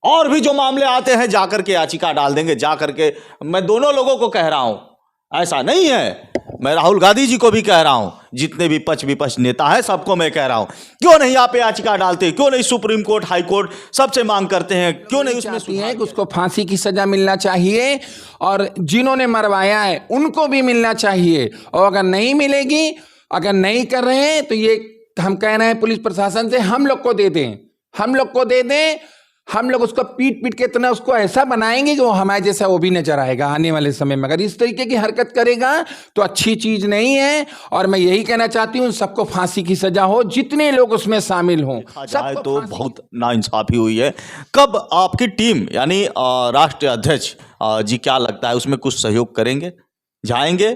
और भी जो मामले आते हैं जाकर के याचिका डाल देंगे, जाकर के। मैं दोनों लोगों को कह रहा हूं, ऐसा नहीं है, मैं राहुल गांधी जी को भी कह रहा हूं, जितने भी पक्ष विपक्ष नेता हैं सबको मैं कह रहा हूं, क्यों नहीं आप याचिका डालते, क्यों नहीं सुप्रीम कोर्ट हाई कोर्ट सबसे मांग करते हैं, क्यों नहीं उसमें चाहती है कि उसको फांसी की सजा मिलना चाहिए और जिन्होंने मरवाया है उनको भी मिलना चाहिए। और अगर नहीं मिलेगी, अगर नहीं कर रहे हैं तो ये हम कह रहे हैं पुलिस प्रशासन से हम लोग को दे दें, हम लोग को दे दें। हम लोग उसको पीट पीट के इतना उसको ऐसा बनाएंगे कि वो हमारे जैसा वो भी नजर आएगा आने वाले समय में। अगर इस तरीके की हरकत करेगा तो अच्छी चीज नहीं है। और मैं यही कहना चाहती हूँ सबको फांसी की सजा हो, जितने लोग उसमें शामिल हों। जाए तो बहुत नाइंसाफी हुई है। कब आपकी टीम यानी राष्ट्रीय अध्यक्ष जी, क्या लगता है उसमें कुछ सहयोग करेंगे, जाएंगे,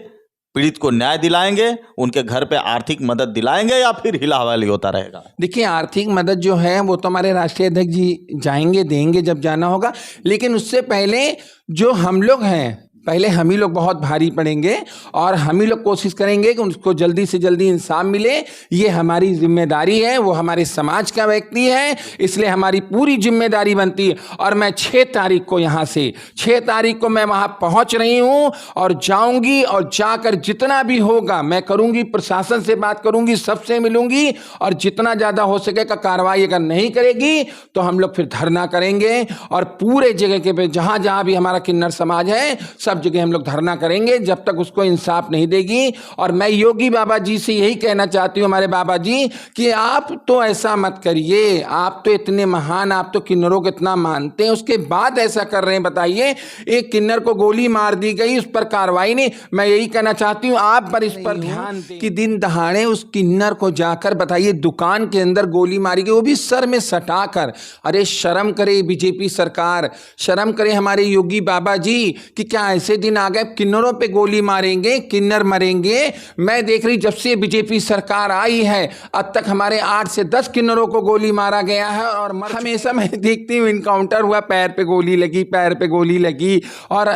पीड़ित को न्याय दिलाएंगे, उनके घर पे आर्थिक मदद दिलाएंगे, या फिर हिला हवाली होता रहेगा? देखिए, आर्थिक मदद जो है वो तो हमारे राष्ट्रीय अध्यक्ष जी जाएंगे, देंगे जब जाना होगा। लेकिन उससे पहले जो हम लोग हैं, पहले हम ही लोग बहुत भारी पड़ेंगे और हम ही लोग कोशिश करेंगे कि उसको जल्दी से जल्दी इंसाफ मिले। ये हमारी जिम्मेदारी है, वो हमारे समाज का व्यक्ति है, इसलिए हमारी पूरी जिम्मेदारी बनती है। और मैं 6 तारीख को यहाँ से 6 तारीख को मैं वहाँ पहुँच रही हूँ और जाऊँगी, और जाकर जितना भी होगा मैं करूँगी, प्रशासन से बात करूँगी, सबसे मिलूँगी, और जितना ज़्यादा हो सकेगा कार्रवाई अगर नहीं करेगी तो हम लोग फिर धरना करेंगे। और पूरे जगह के जहाँ जहाँ भी हमारा किन्नर समाज है सब जगह हम लोग धरना करेंगे जब तक उसको इंसाफ नहीं देगी। और मैं योगी बाबा जी से यही कहना चाहती हूँ, हमारे बाबा जी, कि आप तो ऐसा मत करिए, आप तो इतने महान, आप तो किन्नरों को इतना मानते हैं, उसके बाद ऐसा कर रहे हैं। बताइए, एक किन्नर को गोली मार दी गई, उस पर कार्रवाई नहीं। मैं यही कहना चाहती हूँ आप पर इस पर ध्यान दें कि दिन दहाड़े उस किन्नर को जाकर बताइए दुकान के अंदर गोली मारी गई, वो भी सर में सटाकर। अरे शर्म करे बीजेपी सरकार, शर्म करे हमारे योगी बाबा जी कि क्या ऐसे दिन आ गए किन्नरों पे गोली मारेंगे, किन्नर मरेंगे। मैं देख रही जब से बीजेपी सरकार आई है अब तक हमारे 8 से 10 किन्नरों को गोली मारा गया है। और हमेशा मैं देखती हूँ इनकाउंटर हुआ, पैर पे गोली लगी, पैर पे गोली लगी, और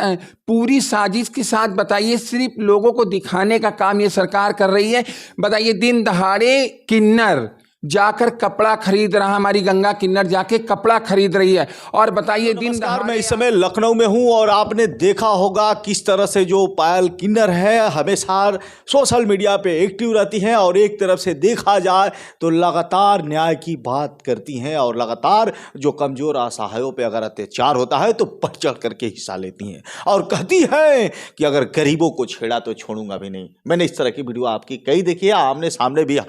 पूरी साजिश के साथ। बताइए, सिर्फ लोगों को दिखाने का काम ये सरकार कर रही है। बताइए, दिन दहाड़े किन्नर जाकर कपड़ा खरीद रहा, हमारी गंगा किन्नर जाके कपड़ा खरीद रही है। और बताइए, दिन दहाड़े मैं इस समय लखनऊ में हूं और आपने देखा होगा किस तरह से जो पायल किन्नर है हमेशा सोशल मीडिया पे एक्टिव रहती हैं, और एक तरफ से देखा जाए तो लगातार न्याय की बात करती हैं, और लगातार जो कमजोर असहायों पे अगर अत्याचार होता है तो बढ़ चढ़ करके हिस्सा लेती हैं, और कहती हैं कि अगर गरीबों को छेड़ा तो छोड़ूंगा भी नहीं। मैंने इस तरह की वीडियो आपकी कई देखी है, आमने सामने भी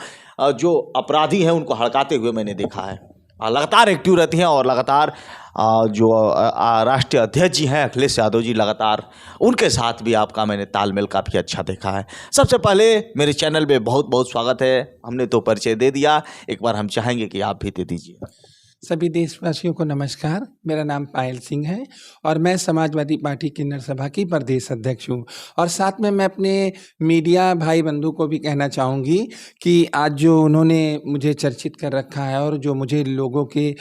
जो अपराधी हैं उनको हड़काते हुए मैंने देखा है। लगातार एक्टिव रहती हैं, और लगातार जो राष्ट्रीय अध्यक्ष जी हैं अखिलेश यादव जी, लगातार उनके साथ भी आपका मैंने तालमेल काफ़ी अच्छा देखा है। सबसे पहले मेरे चैनल में बहुत बहुत स्वागत है। हमने तो परिचय दे दिया, एक बार हम चाहेंगे कि आप भी दे दीजिए। सभी देशवासियों को नमस्कार। मेरा नाम पायल सिंह है और मैं समाजवादी पार्टी किन्नर सभा की प्रदेश अध्यक्ष हूँ। और साथ में मैं अपने मीडिया भाई बंधु को भी कहना चाहूँगी कि आज जो उन्होंने मुझे चर्चित कर रखा है और जो मुझे लोगों के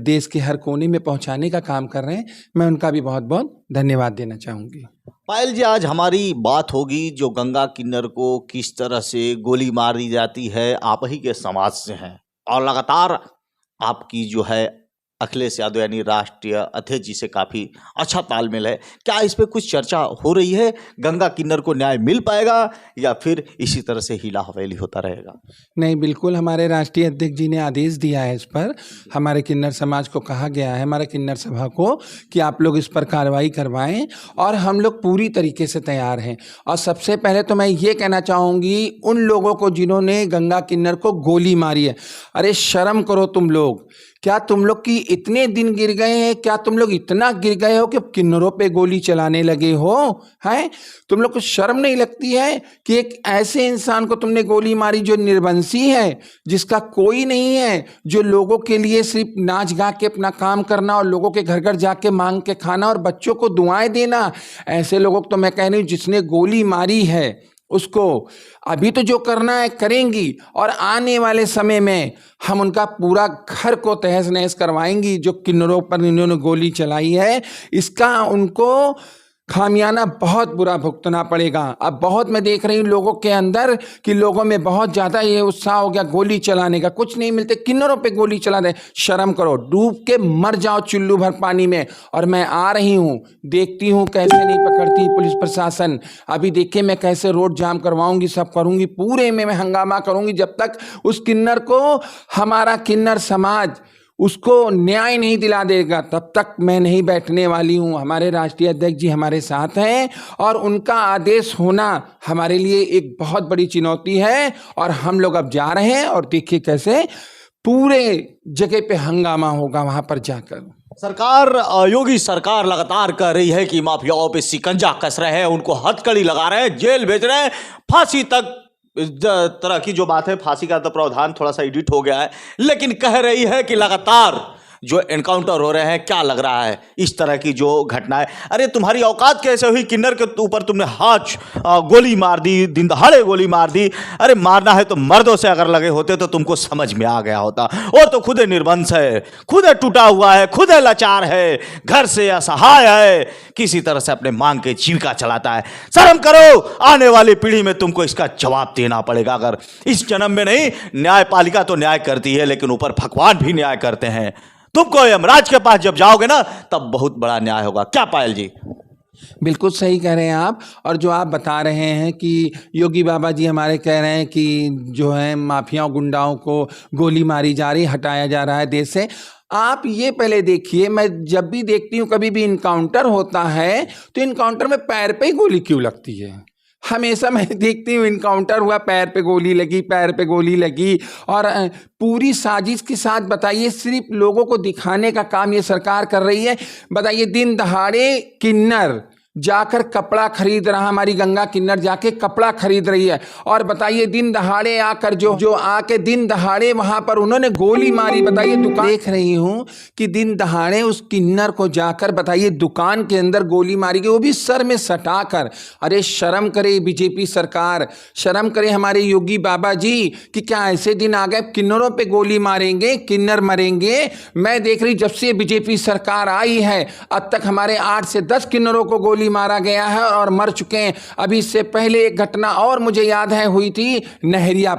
देश के हर कोने में पहुँचाने का काम कर रहे हैं, मैं उनका भी बहुत बहुत धन्यवाद देना चाहूँगी। पायल जी, आज हमारी बात होगी जो गंगा किन्नर को किस तरह से गोली मार दी जाती है, आप ही के समाज से हैं, और लगातार आपकी जो है अखिलेश यादव यानी राष्ट्रीय अध्यक्ष जी से काफ़ी अच्छा तालमेल है। क्या इस पे कुछ चर्चा हो रही है, गंगा किन्नर को न्याय मिल पाएगा या फिर इसी तरह से हीला हवेली होता रहेगा? नहीं, बिल्कुल हमारे राष्ट्रीय अध्यक्ष जी ने आदेश दिया है, इस पर हमारे किन्नर समाज को कहा गया है, हमारे किन्नर सभा को, कि आप लोग इस पर कार्रवाई करवाएं, और हम लोग पूरी तरीके से तैयार हैं। और सबसे पहले तो मैं ये कहना चाहूँगी उन लोगों को जिन्होंने गंगा किन्नर को गोली मारी है, अरे शर्म करो तुम लोग। क्या तुम लोग की इतने दिन गिर गए हैं, क्या तुम लोग इतना गिर गए हो कि किन्नरों पे गोली चलाने लगे हो? हैं, तुम लोग को शर्म नहीं लगती है कि एक ऐसे इंसान को तुमने गोली मारी जो निर्वंशी है, जिसका कोई नहीं है, जो लोगों के लिए सिर्फ नाच गा के अपना काम करना और लोगों के घर घर जाके मांग के खाना और बच्चों को दुआएं देना। ऐसे लोगों को तो मैं कह रही हूँ जिसने गोली मारी है उसको अभी तो जो करना है करेंगी, और आने वाले समय में हम उनका पूरा घर को तहस नहस करवाएंगी। जो किन्नरों पर इन्होंने गोली चलाई है, इसका उनको खामियाना बहुत बुरा भुगतना पड़ेगा। अब बहुत मैं देख रही हूँ लोगों के अंदर कि लोगों में बहुत ज़्यादा ये उत्साह हो गया गोली चलाने का। कुछ नहीं मिलते किन्नरों पे गोली चला दे, शर्म करो, डूब के मर जाओ चुल्लू भर पानी में। और मैं आ रही हूँ, देखती हूँ कैसे नहीं पकड़ती पुलिस प्रशासन। अभी देखिए मैं कैसे रोड जाम करवाऊंगी, सब करूंगी, पूरे में मैं हंगामा करूंगी जब तक उस किन्नर को, हमारा किन्नर समाज उसको न्याय नहीं दिला देगा तब तक मैं नहीं बैठने वाली हूँ। हमारे राष्ट्रीय अध्यक्ष जी हमारे साथ हैं और उनका आदेश होना हमारे लिए एक बहुत बड़ी चुनौती है। और हम लोग अब जा रहे हैं और देखिए कैसे पूरे जगह पे हंगामा होगा वहां पर जाकर। सरकार, योगी सरकार लगातार कह रही है कि माफियाओं पे शिकंजा कस रहे हैं, उनको हथकड़ी लगा रहे हैं, जेल भेज रहे हैं, फांसी तक। इस तरह की जो बात है, फांसी का तो प्रावधान थोड़ा सा एडिट हो गया है, लेकिन कह रही है कि लगातार जो एनकाउंटर हो रहे हैं, क्या लग रहा है इस तरह की जो घटनाएं। अरे तुम्हारी औकात कैसे हुई, किन्नर के ऊपर तुमने हाथ गोली मार दी, दिन दहाड़े गोली मार दी। अरे मारना है तो मर्दों से अगर लगे होते तो तुमको समझ में आ गया होता। वो तो खुद निर्वंश है, खुद टूटा हुआ है, खुद लाचार है, घर से असहाय है, किसी तरह से अपने मांग के जीविका चलाता है। शर्म करो, आने वाली पीढ़ी में तुमको इसका जवाब देना पड़ेगा। अगर इस जन्म में नहीं, न्यायपालिका तो न्याय करती है लेकिन ऊपर भगवान भी न्याय करते हैं। तुमको यमराज के पास जब जाओगे ना, तब बहुत बड़ा न्याय होगा। क्या पायल जी? बिल्कुल सही कह रहे हैं आप। और जो आप बता रहे हैं कि योगी बाबा जी हमारे कह रहे हैं कि जो है माफियाओं गुंडाओं को गोली मारी जा रही, हटाया जा रहा है देश से। आप ये पहले देखिए, मैं जब भी देखती हूँ कभी भी इनकाउंटर होता है तो इनकाउंटर में पैर पे ही गोली क्यों लगती है? हमेशा मैं देखती हूँ इनकाउंटर हुआ, पैर पे गोली लगी, पैर पे गोली लगी। और पूरी साजिश के साथ, बताइए, सिर्फ लोगों को दिखाने का काम ये सरकार कर रही है। बताइए, दिन दहाड़े किन्नर जाकर कपड़ा खरीद रहा, हमारी गंगा किन्नर जाके कपड़ा खरीद रही है। और बताइए दिन दहाड़े आकर जो आके दिन दहाड़े वहां पर उन्होंने गोली मारी। बताइए, दुकान देख रही हूं कि दिन दहाड़े उस किन्नर को जाकर, बताइए, दुकान के अंदर गोली मारी गई, वो भी सर में सटाकर। अरे शर्म करे बीजेपी सरकार, शर्म करे हमारे योगी बाबा जी कि क्या ऐसे दिन आ गए किन्नरों पे गोली मारेंगे, किन्नर मरेंगे। मैं देख रही जब से बीजेपी सरकार आई है अब तक हमारे 8 से 10 किन्नरों को गोली मारा गया है और मर चुके हैं। अभी इससे पहले एक घटना और मुझे याद है हुई थी नहरिया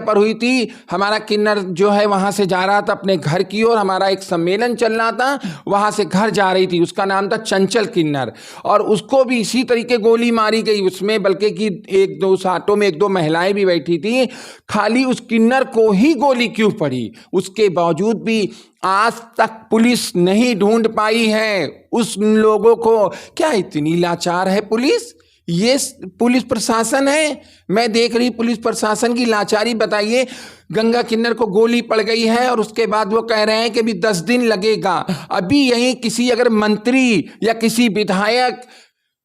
पर हुई थी। हमारा किन्नर जो है वहां से जा रहा था अपने घर की ओर, हमारा एक सम्मेलन चल रहा था, वहां से घर जा रही थी, उसका नाम था चंचल किन्नर, और उसको भी इसी तरीके गोली मारी गई उसमें, बल्कि कि एक दो ऑटो में 1-2 महिलाएं भी बैठी थी। खाली उस किन्नर को ही गोली क्यों पड़ी? उसके बावजूद भी आज तक पुलिस नहीं ढूंढ पाई है उस लोगों को। क्या इतनी लाचार है पुलिस? ये पुलिस प्रशासन है। मैं देख रही पुलिस प्रशासन की लाचारी। बताइए, गंगा किन्नर को गोली पड़ गई है और उसके बाद वो कह रहे हैं कि अभी 10 दिन लगेगा। अभी यहीं किसी अगर मंत्री या किसी विधायक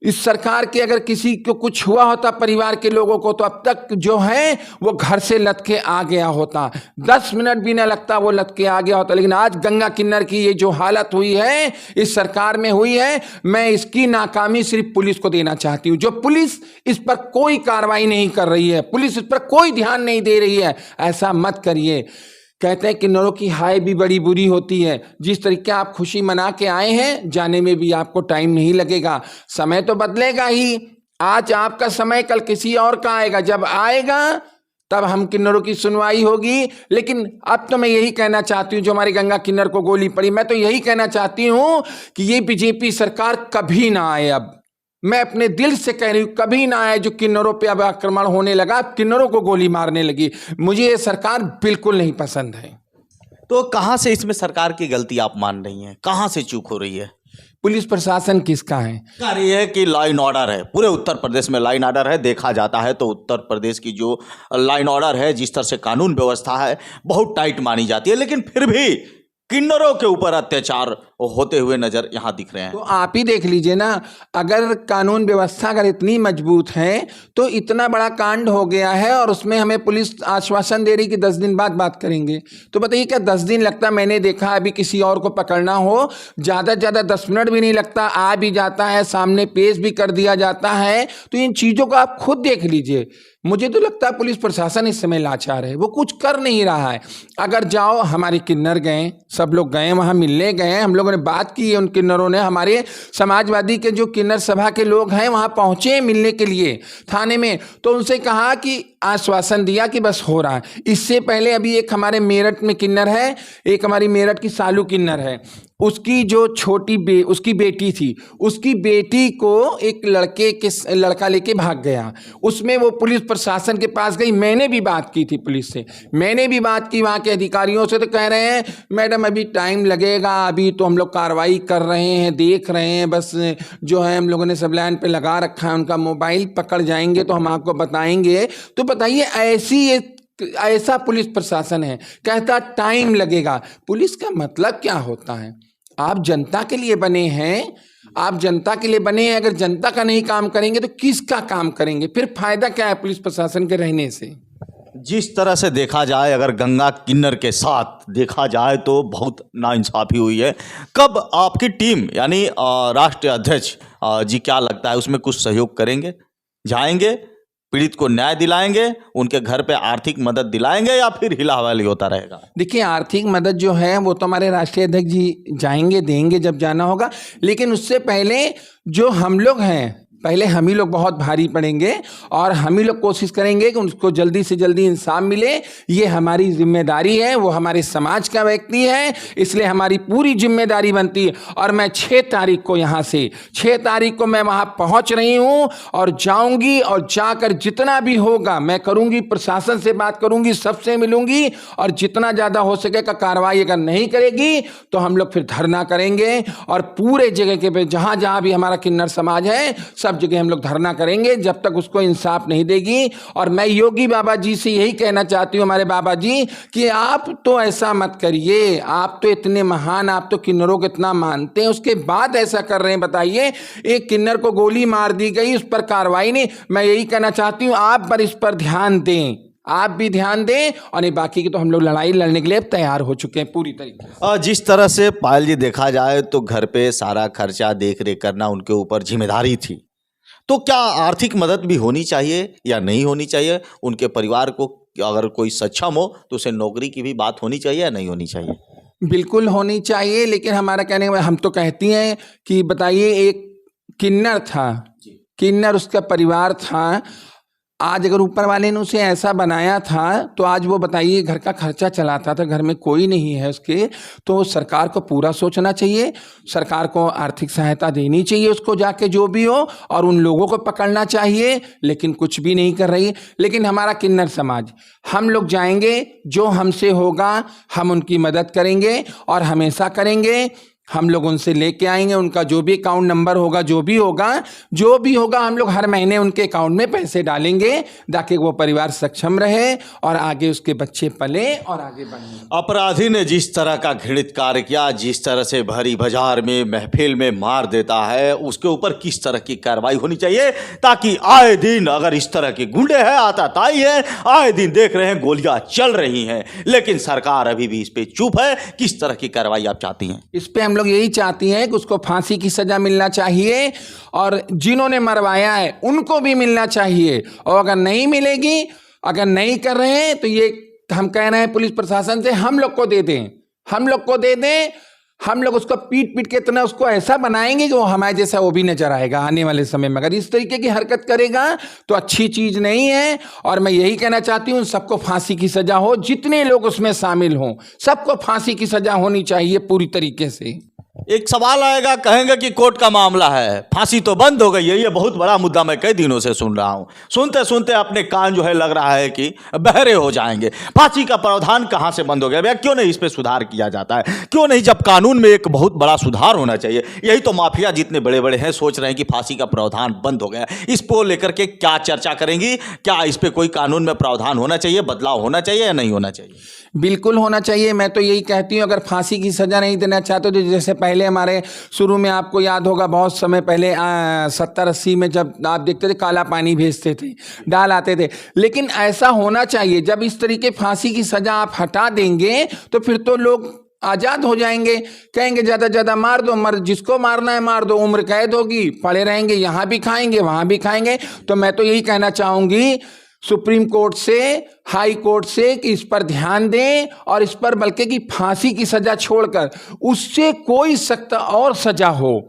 इस सरकार के अगर किसी को कुछ हुआ होता परिवार के लोगों को, तो अब तक जो है वो घर से लटके आ गया होता, 10 मिनट भी ना लगता वो लटके आ गया होता। लेकिन आज गंगा किन्नर की ये जो हालत हुई है इस सरकार में हुई है, मैं इसकी नाकामी सिर्फ पुलिस को देना चाहती हूँ। जो पुलिस इस पर कोई कार्रवाई नहीं कर रही है, पुलिस इस पर कोई ध्यान नहीं दे रही है, ऐसा मत करिए। कहते हैं किन्नरों की हाय भी बड़ी बुरी होती है। जिस तरीके आप खुशी मना के आए हैं, जाने में भी आपको टाइम नहीं लगेगा। समय तो बदलेगा ही, आज आपका समय कल किसी और का आएगा। जब आएगा तब हम किन्नरों की सुनवाई होगी। लेकिन अब तो मैं यही कहना चाहती हूँ, जो हमारी गंगा किन्नर को गोली पड़ी, मैं तो यही कहना चाहती हूँ कि ये बीजेपी सरकार कभी ना आए। अब मैं अपने दिल से कह रही हूँ, कभी ना आए। जो किन्नरों पे अब आक्रमण होने लगा, किन्नरों को गोली मारने लगी, मुझे ये सरकार बिल्कुल नहीं पसंद है। तो कहां से इसमें सरकार की गलती आप मान रही हैं? कहां से चूक हो रही है? पुलिस प्रशासन किसका है? कह रही है कि लॉ एंड ऑर्डर है, पूरे उत्तर प्रदेश में लॉ एंड ऑर्डर है। देखा जाता है तो उत्तर प्रदेश की जो लॉ एंड ऑर्डर है, जिस तरह से कानून व्यवस्था है, बहुत टाइट मानी जाती है, लेकिन फिर भी किन्नरों के ऊपर अत्याचार होते हुए नजर यहां दिख रहे हैं। तो आप ही देख लीजिए ना, अगर कानून व्यवस्था अगर इतनी मजबूत है तो इतना बड़ा कांड हो गया है और उसमें हमें पुलिस आश्वासन दे रही कि 10 दिन बाद बात करेंगे। तो बताइए, क्या 10 दिन लगता? मैंने देखा अभी किसी और को पकड़ना हो, ज़्यादा से ज़्यादा 10 मिनट भी नहीं लगता, आ भी जाता है, सामने पेश भी कर दिया जाता है। तो इन चीज़ों को आप खुद देख लीजिए। मुझे तो लगता है पुलिस प्रशासन इस समय लाचार है, वो कुछ कर नहीं रहा है। अगर जाओ, हमारे किन्नर गए, सब लोग गए, वहाँ मिलने गए, हम लोगों ने ने बात की है, उन किन्नरों ने, हमारे समाजवादी के जो किन्नर सभा के लोग हैं वहाँ पहुँचे मिलने के लिए थाने में, तो उनसे कहा कि आश्वासन दिया कि बस हो रहा है। इससे पहले अभी एक हमारे मेरठ में किन्नर है, एक हमारी मेरठ की सालू किन्नर है, उसकी जो उसकी बेटी थी, उसकी बेटी को एक लड़का लेके भाग गया। उसमें वो पुलिस प्रशासन के पास गई, मैंने भी बात की थी पुलिस से, मैंने भी बात की वहाँ के अधिकारियों से, तो कह रहे हैं मैडम अभी टाइम लगेगा, अभी तो हम लोग कार्रवाई कर रहे हैं, देख रहे हैं, बस जो है हम लोगों ने सब लाइन पे लगा रखा है, उनका मोबाइल पकड़ जाएंगे तो हम आपको बताएंगे। तो बताइए ऐसा पुलिस प्रशासन है, कहता टाइम लगेगा। पुलिस का मतलब क्या होता है? आप जनता के लिए बने हैं, आप जनता के लिए बने हैं, अगर जनता का नहीं काम करेंगे तो किसका काम करेंगे? फिर फायदा क्या है पुलिस प्रशासन के रहने से? जिस तरह से देखा जाए, अगर गंगा किन्नर के साथ देखा जाए तो बहुत नाइंसाफ़ी हुई है। कब आपकी टीम यानी राष्ट्रीय अध्यक्ष जी, क्या लगता है उसमें कुछ सहयोग करेंगे, जाएंगे, पीड़ित को न्याय दिलाएंगे, उनके घर पे आर्थिक मदद दिलाएंगे, या फिर हिला हवाली होता रहेगा? देखिए, आर्थिक मदद जो है वो तो हमारे राष्ट्रीय अध्यक्ष जी जाएंगे, देंगे जब जाना होगा, लेकिन उससे पहले जो हम लोग हैं, पहले हम ही लोग बहुत भारी पड़ेंगे और हम ही लोग कोशिश करेंगे कि उसको जल्दी से जल्दी इंसाफ मिले। ये हमारी जिम्मेदारी है, वो हमारे समाज का व्यक्ति है, इसलिए हमारी पूरी जिम्मेदारी बनती है। और मैं 6 तारीख को यहाँ से 6 तारीख को मैं वहाँ पहुँच रही हूँ और जाऊँगी, और जाकर जितना भी होगा मैं करूँगी, प्रशासन से बात करूँगी, सबसे मिलूँगी, और जितना ज़्यादा हो सकेगा कार्रवाई अगर नहीं करेगी तो हम लोग फिर धरना करेंगे, और पूरे जगह के जहाँ जहाँ भी हमारा किन्नर समाज है सब जगह हम लोग धरना करेंगे जब तक उसको इंसाफ नहीं देगी। और मैं योगी बाबा जी से यही कहना चाहती हूँ, हमारे बाबा जी, कि आप तो ऐसा मत करिए, आप तो इतने महान, आप तो किन्नरों को इतना मानते हैं, उसके बाद ऐसा कर रहे हैं। बताइए, एक किन्नर को गोली मार दी गई, उस पर कार्रवाई नहीं। मैं यही कहना चाहती हूँ, आप पर इस पर ध्यान दें, आप भी ध्यान दें, और बाकी की तो हम लोग लड़ाई लड़ने के लिए तैयार हो चुके हैं पूरी तरीके से। जिस तरह से पायल जी देखा जाए तो घर पे सारा खर्चा देख रेख करना उनके ऊपर जिम्मेदारी थी, तो क्या आर्थिक मदद भी होनी चाहिए या नहीं होनी चाहिए? उनके परिवार को अगर कोई सक्षम हो तो उसे नौकरी की भी बात होनी चाहिए या नहीं होनी चाहिए? बिल्कुल होनी चाहिए, लेकिन हमारा कहने में हम तो कहती हैं कि बताइए, एक किन्नर था, किन्नर उसका परिवार था, आज अगर ऊपर वाले ने उसे ऐसा बनाया था तो आज वो बताइए घर का खर्चा चलाता था, घर में कोई नहीं है उसके, तो सरकार को पूरा सोचना चाहिए, सरकार को आर्थिक सहायता देनी चाहिए उसको जाके जो भी हो, और उन लोगों को पकड़ना चाहिए, लेकिन कुछ भी नहीं कर रही है। लेकिन हमारा किन्नर समाज, हम लोग जाएंगे, जो हमसे होगा हम उनकी मदद करेंगे और हमेशा करेंगे। हम लोग उनसे लेके आएंगे, उनका जो भी अकाउंट नंबर होगा, जो भी होगा हम लोग हर महीने उनके अकाउंट में पैसे डालेंगे, ताकि वो परिवार सक्षम रहे और आगे उसके बच्चे पले और आगे बढ़े। अपराधी ने जिस तरह का घृणित कार्य किया, जिस तरह से भरी बाजार में महफिल में मार देता है, उसके ऊपर किस तरह की कार्रवाई होनी चाहिए, ताकि आए दिन, अगर इस तरह के गुंडे हैं, आताताई है, आए दिन देख रहे हैं गोलियां चल रही हैं, लेकिन सरकार अभी भी इस पे चुप है। किस तरह की कार्रवाई आप चाहती हैं? इस पे हम लोग यही चाहती हैं कि उसको फांसी की सजा मिलना चाहिए, और जिन्होंने मरवाया है उनको भी मिलना चाहिए, और अगर नहीं मिलेगी, अगर नहीं कर रहे हैं तो ये हम कह रहे हैं पुलिस प्रशासन से, हम लोग को दे दें, हम लोग को दे दें, हम लोग उसको पीट पीट के इतना उसको ऐसा बनाएंगे कि वो हमारे जैसा वो भी नजर आएगा आने वाले समय में। अगर इस तरीके की हरकत करेगा तो अच्छी चीज नहीं है, और मैं यही कहना चाहती हूँ सबको फांसी की सजा हो, जितने लोग उसमें शामिल हों सबको फांसी की सजा होनी चाहिए पूरी तरीके से। एक सवाल आएगा, कहेंगे कि कोर्ट का मामला है, फांसी तो बंद हो गई है, ये बहुत बड़ा मुद्दा मैं कई दिनों से सुन रहा हूं, सुनते सुनते अपने कान जो है लग रहा है कि बहरे हो जाएंगे। फांसी का प्रावधान कहां से बंद हो गया भैया? क्यों नहीं इस पे सुधार किया जाता है? क्यों नहीं, जब कानून में एक बहुत बड़ा सुधार होना चाहिए। यही तो माफिया जितने बड़े बड़े हैं सोच रहे हैं कि फांसी का प्रावधान बंद हो गया। इसको लेकर के क्या चर्चा करेंगी? क्या इस पे कोई कानून में प्रावधान होना चाहिए, बदलाव होना चाहिए या नहीं होना चाहिए? बिल्कुल होना चाहिए। मैं तो यही कहती हूँ, अगर फांसी की सजा नहीं देना चाहते तो जैसे पहले हमारे शुरू में आपको याद होगा, बहुत समय पहले 70-80 में जब आप देखते थे काला पानी भेजते थे, डाल आते थे, लेकिन ऐसा होना चाहिए। जब इस तरीके फांसी की सजा आप हटा देंगे तो फिर तो लोग आज़ाद हो जाएंगे, कहेंगे ज़्यादा ज़्यादा मार दो, जिसको मारना है मार दो, उम्र कैद होगी, पड़े रहेंगे, यहाँ भी खाएंगे वहाँ भी खाएंगे। तो मैं तो यही कहना चाहूँगी, सुप्रीम कोर्ट से, हाई कोर्ट से कि इस पर ध्यान दें और इस पर बल्कि कि फांसी की सजा छोड़कर उससे कोई सख्त और सजा हो।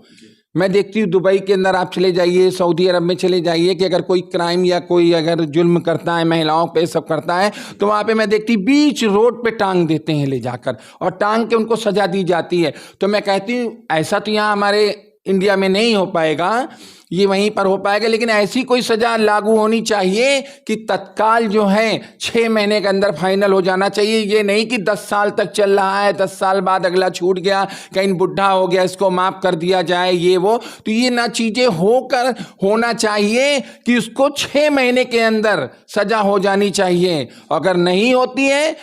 मैं देखती हूँ दुबई के अंदर आप चले जाइए, सऊदी अरब में चले जाइए कि अगर कोई क्राइम या कोई अगर जुल्म करता है, महिलाओं पे सब करता है, तो वहाँ पे मैं देखती बीच रोड पे टांग देते हैं ले जाकर और टांग के उनको सजा दी जाती है। तो मैं कहती हूँ ऐसा तो यहाँ हमारे इंडिया में नहीं हो पाएगा, ये वहीं पर हो पाएगा, लेकिन ऐसी कोई सजा लागू होनी चाहिए कि तत्काल जो है 6 महीने के अंदर फाइनल हो जाना चाहिए। ये नहीं कि 10 साल तक चल रहा है, 10 साल बाद अगला छूट गया, कहीं बुढ़ा हो गया इसको माफ कर दिया जाए, ये वो। तो ये ना चीजें होना चाहिए कि उसको 6 महीने के अंदर सजा हो जानी चाहिए। अगर नहीं होती है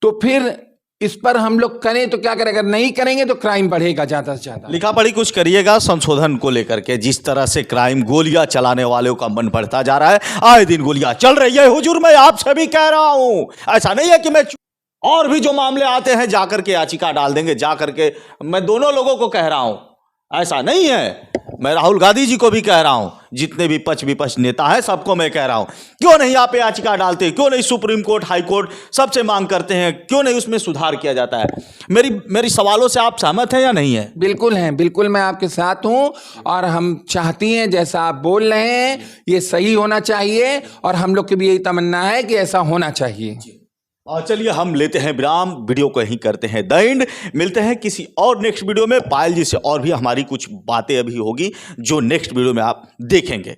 तो फिर इस पर हम लोग करें तो क्या करें, अगर नहीं करेंगे तो क्राइम बढ़ेगा ज़्यादा से ज़्यादा। लिखा पढ़ी कुछ करिएगा संशोधन को लेकर के। जिस तरह से क्राइम, गोलियां चलाने वालों का मन बढ़ता जा रहा है, आए दिन गोलियां चल रही है। हुजूर मैं आपसे भी कह रहा हूं, ऐसा नहीं है कि मैं और भी जो मामले आते हैं जाकर के याचिका डाल देंगे, जाकर के मैं दोनों लोगों को कह रहा हूं, ऐसा नहीं है। मैं राहुल गांधी जी को भी कह रहा हूं, जितने भी पक्ष विपक्ष नेता हैं सबको मैं कह रहा हूं, क्यों नहीं आप याचिका डालते, क्यों नहीं सुप्रीम कोर्ट, हाई कोर्ट सबसे मांग करते हैं, क्यों नहीं उसमें सुधार किया जाता है। मेरी सवालों से आप सहमत हैं या नहीं है? बिल्कुल हैं, बिल्कुल मैं आपके साथ हूं और हम चाहती हैं जैसा आप बोल रहे हैं ये सही होना चाहिए और हम लोग की भी यही तमन्ना है कि ऐसा होना चाहिए। और चलिए हम लेते हैं विराम, वीडियो को यहीं करते हैं द एंड। मिलते हैं किसी और नेक्स्ट वीडियो में। पायल जी से और भी हमारी कुछ बातें अभी होगी जो नेक्स्ट वीडियो में आप देखेंगे।